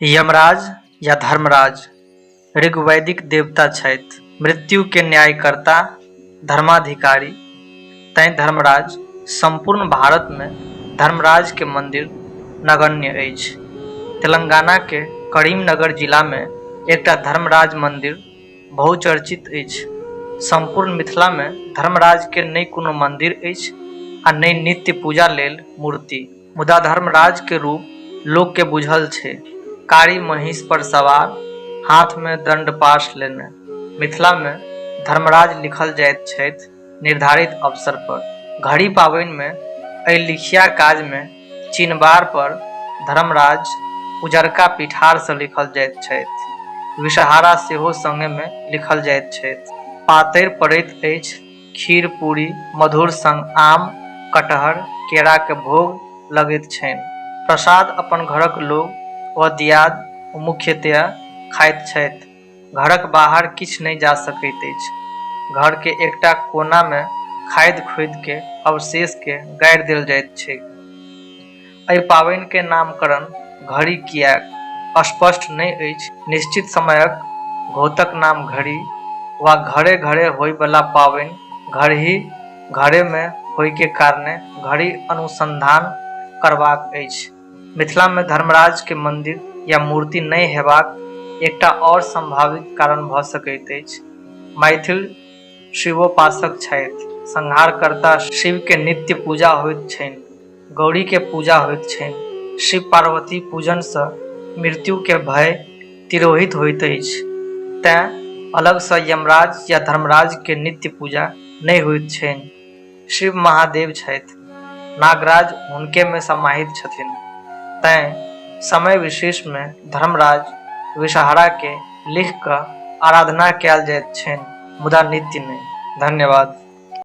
यमराज या धर्मराज ऋग्वैदिक देवता छथि, मृत्यु के न्यायकर्ता, धर्माधिकारी। तैं धर्मराज संपूर्ण भारत में धर्मराज के मंदिर नगण्य अछि। तेलंगाना के करीमनगर जिला में एकटा धर्मराज मंदिर बहुचर्चित अछि। संपूर्ण मिथिला में धर्मराज के नहि कोनो मंदिर अछि आ नहि नित्य पूजा लेल मूर्ति। मुदा धर्मराज के रूप लोक के बुझल छै, कारी महिष पर सवार, हाथ में दंडपाश लेने। मिथिला में धर्मराज लिखल जाइत छथि निर्धारित अवसर पर। घड़ी पाबनि में एहि लिखिया काज में चिन्हबार पर धर्मराज उजरका पिठार से लिखल जाइत छथि। विषहारा सेहो संगे में लिखल जाइत छथि। पातरि पड़ैत अछि, खीर पूरी मधुर संग आम, कटहर, केरा के भोग लगैत छनि। प्रसाद अपन घरक लोग व दियाद मुख्यतया खाइत छथि। घरक बाहर किछु नहि जा सकैत अछि। घर के एकटा कोना में खाइत खोदि के अवशेष के गाड़ि देल जाइत छै। एहि पाबनि के नामकरण घड़ी किएक स्पष्ट नहि अछि। निश्चित समयक घोतक नाम घड़ी वा घरे घरे होय वाला पाबनि घड़ही घरे में होय के कारणे घड़ी अनुसंधान करबाक अछि। मिथिला में धर्मराज के मंदिर या मूर्ति नहि हेबाक एकटा और संभावित कारण भ सकैत अछि। मैथिल शिवोपासक छथि, संहारकर्ता शिव के नित्य पूजा होइत छनि, गौरी के पूजा होइत छनि। शिव पार्वती पूजन सँ मृत्यु के भय तिरोहित होइत अछि। तें अलग सँ यमराज या धर्मराज के नित्य पूजा नहि होइत छनि। शिव महादेव छथि, नागराज हुनके में समाहित छथिन। तें समय विशेष में धर्मराज विषहारा के लिख क आराधना कयल जाइत छनि, मुदा नित्य नहीं। धन्यवाद।